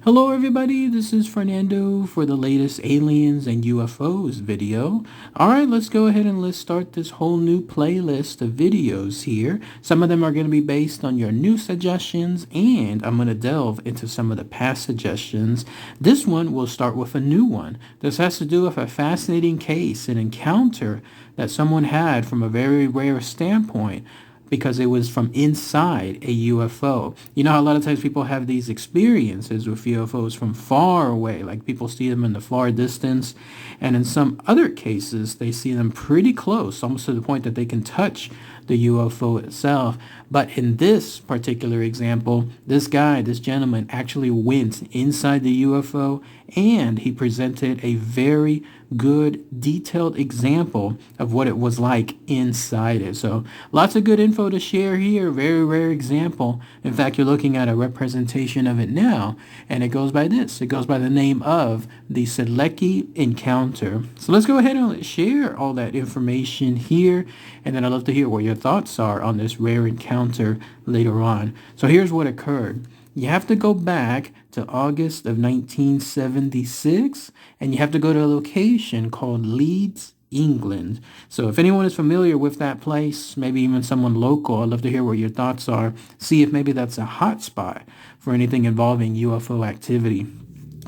Hello everybody, this is Fernando for the latest aliens and UFOs video. Alright, let's go ahead and let's start this whole new playlist of videos here. Some of them are going to be based on your new suggestions, and I'm going to delve into some of the past suggestions. This one will start with a new one. This has to do with a fascinating case, an encounter that someone had from a very rare standpoint, because it was from inside a UFO. You know how a lot of times people have these experiences with UFOs from far away, like people see them in the far distance, and in some other cases they see them pretty close, almost to the point that they can touch the UFO itself. But in this particular example, this gentleman actually went inside the UFO, and he presented a very good detailed example of what it was like inside it. So lots of good info to share here. Very rare example. In fact, you're looking at a representation of it now, and it goes by this. It goes by the name of the Siedlecki Encounter. So let's go ahead and let's share all that information here, and then I'd love to hear what your thoughts are on this rare encounter later on. So here's what occurred. You have to go back to August of 1976, and you have to go to a location called Leeds, England. So if anyone is familiar with that place, maybe even someone local, I'd love to hear what your thoughts are. See if maybe that's a hot spot for anything involving UFO activity.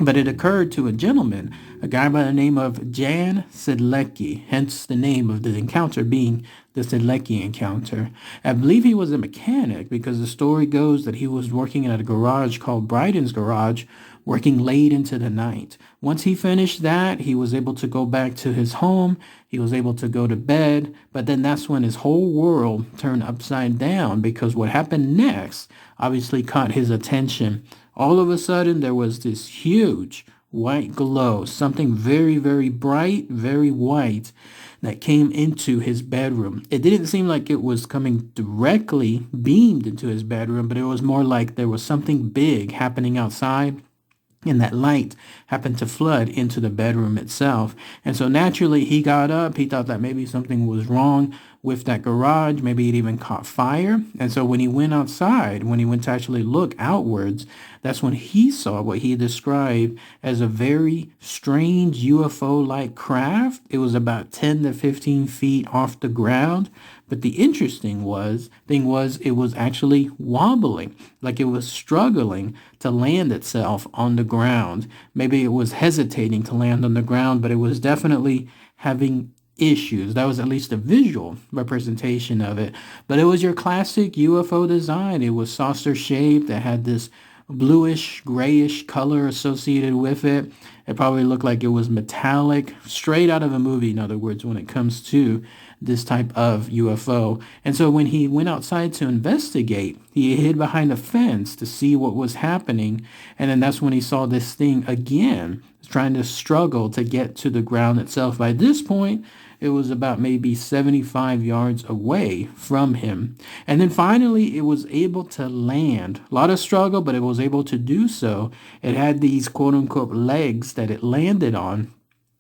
But it occurred to a gentleman, a guy by the name of Jan Siedlecki, hence the name of the encounter being the Siedlecki Encounter. I believe he was a mechanic, because the story goes that he was working at a garage called Bryden's Garage, working late into the night. Once he finished that, he was able to go back to his home. He was able to go to bed, but then that's when his whole world turned upside down, because what happened next obviously caught his attention. All of a sudden, there was this huge white glow, something very, very bright, very white, that came into his bedroom. It didn't seem like it was coming directly beamed into his bedroom, but it was more like there was something big happening outside, and that light happened to flood into the bedroom itself. And so naturally, he got up. He thought that maybe something was wrong with that garage. Maybe it even caught fire. And so when he went outside, when he went to actually look outwards, that's when he saw what he described as a very strange UFO-like craft. It was about 10 to 15 feet off the ground. But the interesting thing was it was actually wobbling, like it was struggling to land itself on the ground. Maybe it was hesitating to land on the ground, but it was definitely having issues. That was at least a visual representation of it. But it was your classic UFO design. It was saucer shaped. It had this bluish, grayish color associated with it. It probably looked like it was metallic, straight out of a movie, in other words, when it comes to this type of UFO. And so when he went outside to investigate, he hid behind a fence to see what was happening. And then that's when he saw this thing again, trying to struggle to get to the ground itself. By this point, it was about maybe 75 yards away from him. And then finally, it was able to land. A lot of struggle, but it was able to do so. It had these quote-unquote legs that it landed on.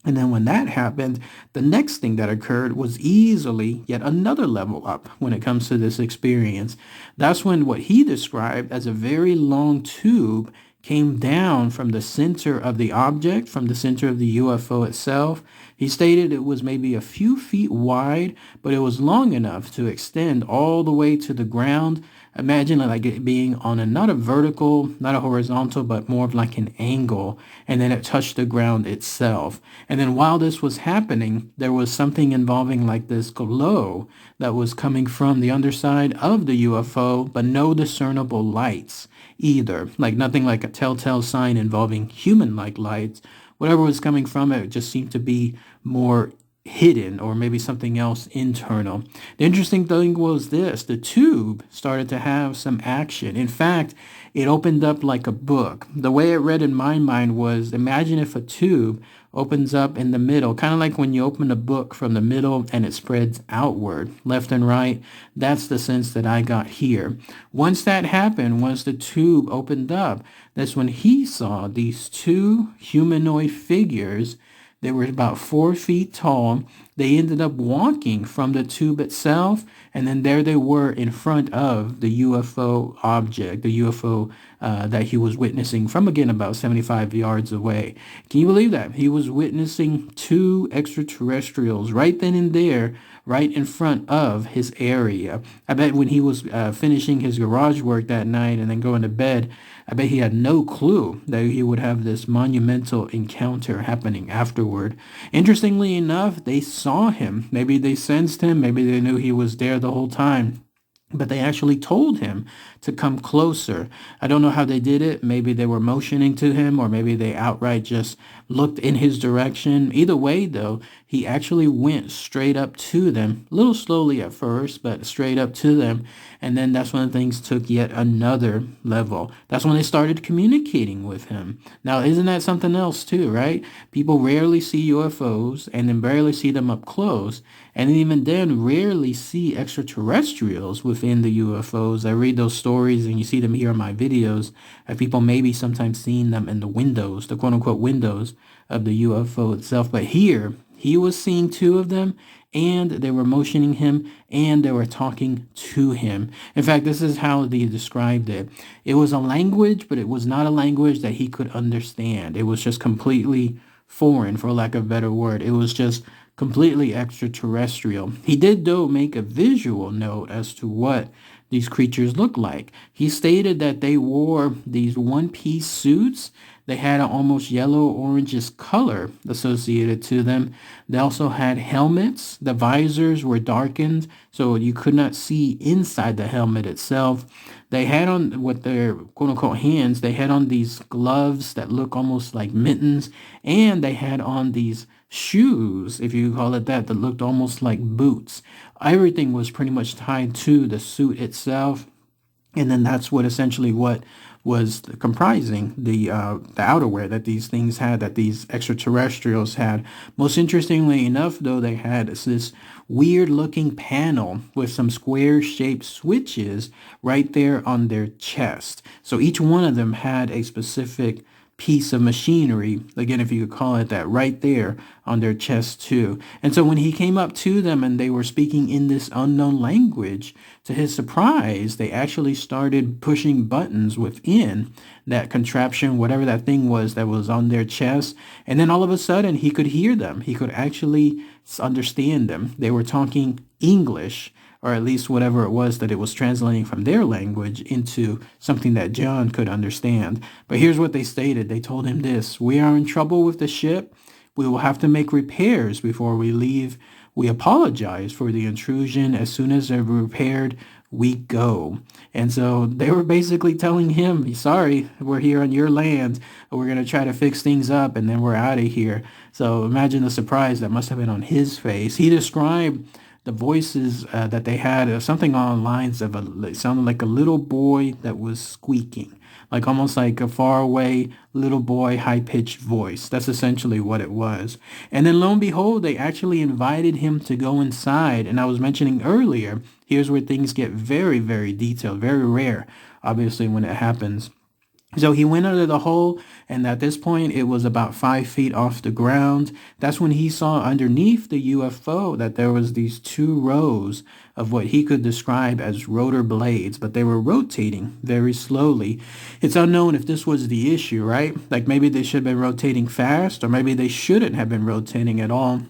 And then when that happened, the next thing that occurred was easily yet another level up when it comes to this experience. That's when what he described as a very long tube came down from the center of the object, from the center of the UFO itself. He stated it was maybe a few feet wide, but it was long enough to extend all the way to the ground. Imagine like it being on not a vertical, not a horizontal, but more of like an angle, and then it touched the ground itself. And then while this was happening, there was something involving like this glow that was coming from the underside of the UFO, but no discernible lights either, like nothing like a telltale sign involving human-like lights. Whatever was coming from it just seemed to be more hidden, or maybe something else internal. The interesting thing was this: the tube started to have some action. In fact, it opened up like a book. The way it read in my mind was, imagine if a tube opens up in the middle, kind of like when you open a book from the middle and it spreads outward, left and right. That's the sense that I got here. Once that happened, once the tube opened up, that's when he saw these two humanoid figures. They were about 4 feet tall, They ended up walking from the tube itself, and then there they were in front of the UFO object, the UFO that he was witnessing from, again, about 75 yards away. Can you believe that? He was witnessing two extraterrestrials right then and there, right in front of his area. I bet when he was finishing his garage work that night and then going to bed, I bet he had no clue that he would have this monumental encounter happening afterward. Interestingly enough, they saw him. Maybe they sensed him. Maybe they knew he was there the whole time. But they actually told him to come closer. I don't know how they did it. Maybe they were motioning to him, or maybe they outright just looked in his direction. Either way, though, he actually went straight up to them, a little slowly at first, but straight up to them. And then that's when things took yet another level. That's when they started communicating with him. Now, isn't that something else too, right? People rarely see UFOs and then barely see them up close. And even then, rarely see extraterrestrials within the UFOs. I read those stories and you see them here in my videos of people maybe sometimes seeing them in the windows, the quote-unquote windows of the UFO itself. But here, he was seeing two of them, and they were motioning him, and they were talking to him. In fact, this is how they described it. It was a language, but it was not a language that he could understand. It was just completely foreign, for lack of a better word. It was just completely extraterrestrial. He did, though, make a visual note as to what these creatures look like. He stated that they wore these one-piece suits. They had an almost yellow-orangish color associated to them. They also had helmets. The visors were darkened, so you could not see inside the helmet itself. They had on, with their quote-unquote hands, they had on these gloves that look almost like mittens, and they had on these shoes, if you call it that looked almost like boots. Everything was pretty much tied to the suit itself, and then that's what essentially what was comprising the outerwear that these things had, that these extraterrestrials had. Most interestingly enough, though, they had this weird looking panel with some square shaped switches right there on their chest. So each one of them had a specific piece of machinery, again, if you could call it that, right there on their chest too. And so when he came up to them and they were speaking in this unknown language, to his surprise, they actually started pushing buttons within that contraption, whatever that thing was that was on their chest. And then all of a sudden he could hear them. He could actually understand them. They were talking English, or at least whatever it was that it was translating from their language into something that John could understand. But here's what they stated. They told him this: "We are in trouble with the ship. We will have to make repairs before we leave. We apologize for the intrusion. As soon as they're repaired, we go." And so they were basically telling him, sorry, we're here on your land. We're going to try to fix things up, and then we're out of here. So imagine the surprise that must have been on his face. He described the voices that they had, something on lines of it sounded like a little boy that was squeaking, like almost like a faraway little boy high-pitched voice. That's essentially what it was. And then lo and behold, they actually invited him to go inside. And I was mentioning earlier, here's where things get very, very detailed, very rare, obviously, when it happens. So he went under the hole, and at this point, it was about 5 feet off the ground. That's when he saw underneath the UFO that there was these two rows of what he could describe as rotor blades, but they were rotating very slowly. It's unknown if this was the issue, right? Like maybe they should have been rotating fast, or maybe they shouldn't have been rotating at all.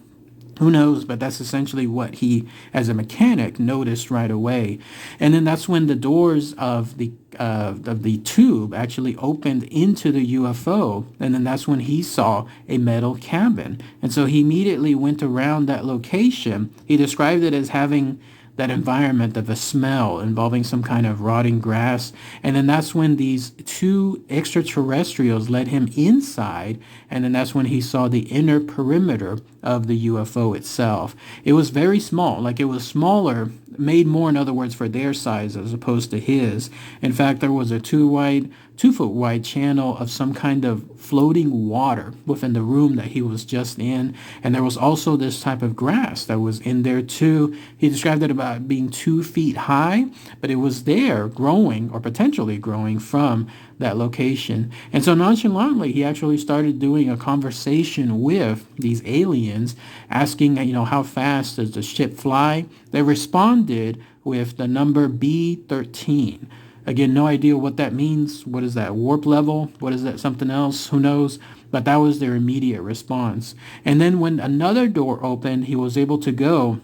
Who knows? But that's essentially what he, as a mechanic, noticed right away. And then that's when the doors of the tube actually opened into the UFO. And then that's when he saw a metal cabin. And so he immediately went around that location. He described it as having that environment of a smell involving some kind of rotting grass. And then that's when these two extraterrestrials led him inside. And then that's when he saw the inner perimeter of the UFO itself. It was very small, like it was smaller, made more, in other words, for their size as opposed to his. In fact, there was a 2-foot wide channel of some kind of floating water within the room that he was just in. And there was also this type of grass that was in there too. He described it about being 2 feet high, but it was there growing, or potentially growing, from that location. And so nonchalantly, he actually started doing a conversation with these aliens, asking, how fast does the ship fly? They responded with the number B13. Again, no idea what that means. What is that? Warp level? What is that? Something else? Who knows? But that was their immediate response. And then when another door opened, he was able to go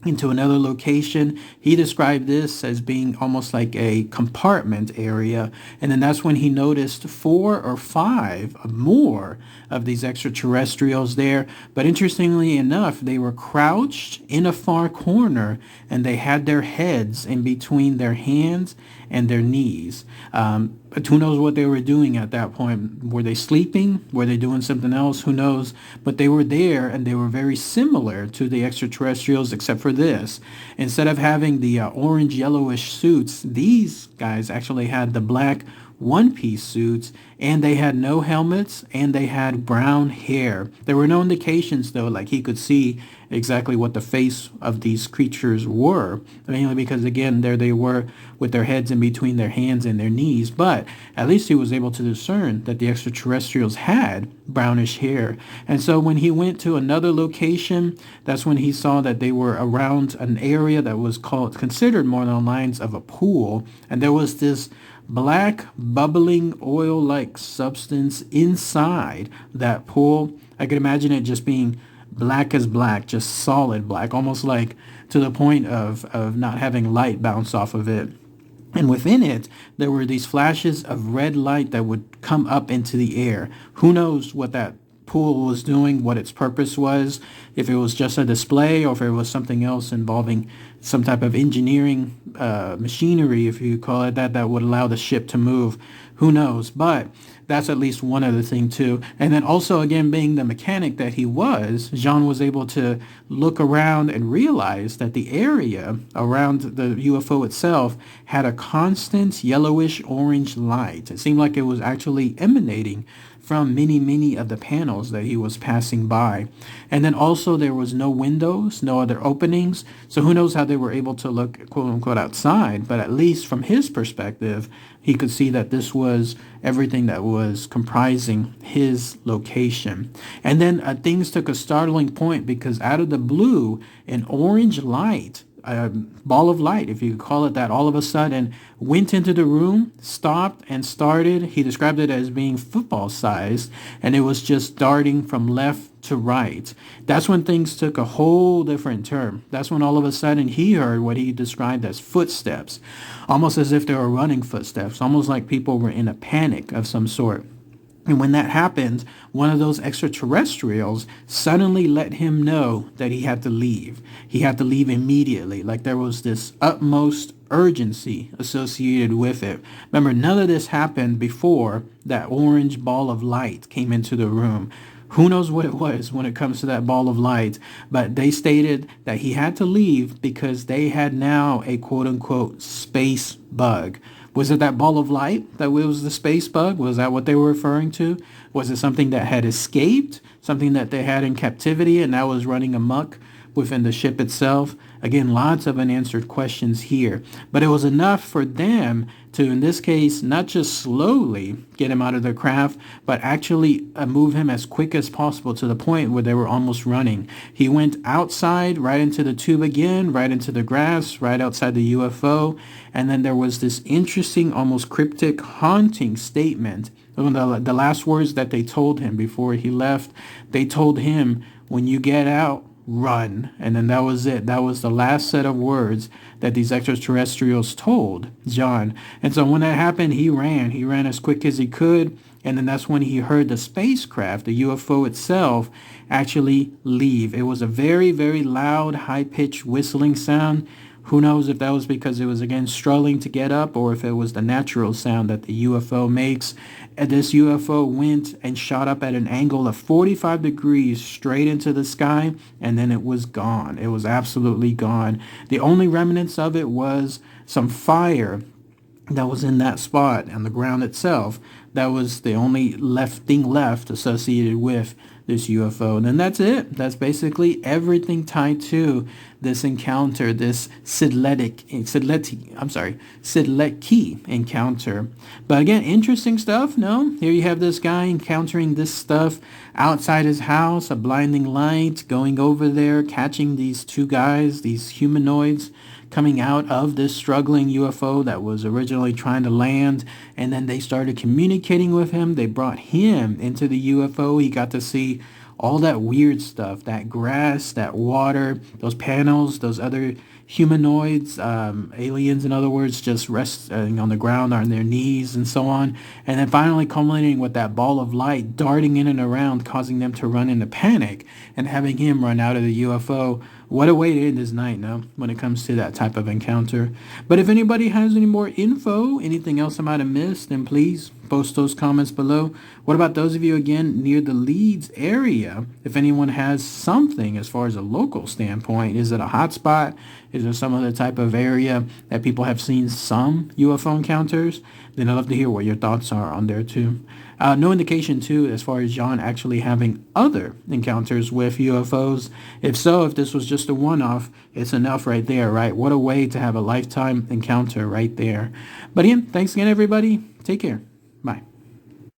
into another location. He described this as being almost like a compartment area. And then that's when he noticed 4 or 5 more of these extraterrestrials there. But interestingly enough, they were crouched in a far corner and they had their heads in between their hands and their knees. But who knows what they were doing at that point? Were they sleeping? Were they doing something else? Who knows? But they were there, and they were very similar to the extraterrestrials, except for this. Instead of having the orange yellowish suits, these guys actually had the black one-piece suits, and they had no helmets, and they had brown hair. There were no indications, though, like he could see exactly what the face of these creatures were, mainly because, again, there they were with their heads in between their hands and their knees. But at least he was able to discern that the extraterrestrials had brownish hair. And so when he went to another location, that's when he saw that they were around an area that was considered more along the lines of a pool, and there was this black, bubbling, oil-like substance inside that pool. I could imagine it just being black as black, just solid black, almost like to the point of not having light bounce off of it. And within it, there were these flashes of red light that would come up into the air. Who knows what that pool was doing, what its purpose was, if it was just a display or if it was something else involving some type of engineering machinery, if you call it that, that would allow the ship to move. Who knows? But that's at least one other thing too. And then also, again, being the mechanic that he was, Jean was able to look around and realize that the area around the UFO itself had a constant yellowish orange light. It seemed like it was actually emanating from many of the panels that he was passing by. And then also there was no windows, no other openings. So who knows how they were able to look, quote unquote, outside. But at least from his perspective, he could see that this was everything that was comprising his location. And then things took a startling point because out of the blue, an orange light, a ball of light, if you could call it that, all of a sudden went into the room, stopped, and started. He described it as being football sized, and it was just darting from left to right. That's when things took a whole different turn. That's when all of a sudden he heard what he described as footsteps, almost as if they were running footsteps, almost like people were in a panic of some sort. And when that happened, one of those extraterrestrials suddenly let him know that he had to leave. He had to leave immediately. Like there was this utmost urgency associated with it. Remember, none of this happened before that orange ball of light came into the room. Who knows what it was when it comes to that ball of light, but they stated that he had to leave because they had now a quote-unquote space bug. Was it that ball of light that was the space bug? Was that what they were referring to? Was it something that had escaped, something that they had in captivity and now was running amok within the ship itself? Again, lots of unanswered questions here. But it was enough for them to, in this case, not just slowly get him out of the craft, but actually move him as quick as possible to the point where they were almost running. He went outside, right into the tube again, right into the grass, right outside the UFO. And then there was this interesting, almost cryptic, haunting statement. The last words that they told him before he left, they told him, "When you get out, run." And then that was it. That was the last set of words that these extraterrestrials told John. And so when that happened, he ran. He ran as quick as he could. And then that's when he heard the spacecraft, the UFO itself, actually leave. It was a very loud, high-pitched whistling sound. Who knows if that was because it was, again, struggling to get up or if it was the natural sound that the UFO makes. And this UFO went and shot up at an angle of 45 degrees straight into the sky, and then it was gone. It was absolutely gone. The only remnants of it was some fire that was in that spot on the ground itself. that was the only thing left associated with this UFO. And then that's it. That's basically everything tied to this encounter, this Siedlecki Encounter. But again, interesting stuff, no? Here you have this guy encountering this stuff outside his house, a blinding light, going over there, catching these two guys, these humanoids, coming out of this struggling UFO that was originally trying to land, and then they started communicating with him. They brought him into the UFO. He got to see all that weird stuff, that grass, that water, those panels, those other humanoids, aliens in other words, just resting on the ground on their knees and so on. And then finally culminating with that ball of light darting in and around, causing them to run into panic and having him run out of the UFO. What a way to end his night, no? When it comes to that type of encounter. But if anybody has any more info, anything else I might have missed, then please post those comments below. What about those of you, again, near the Leeds area? If anyone has something as far as a local standpoint, is it a hotspot? Is there some other type of area that people have seen some UFO encounters? Then I'd love to hear what your thoughts are on there too. No indication too as far as John actually having other encounters with UFOs. If so, if this was just a one-off, it's enough right there, right? What a way to have a lifetime encounter right there. But again, thanks again, everybody. Take care. Bye.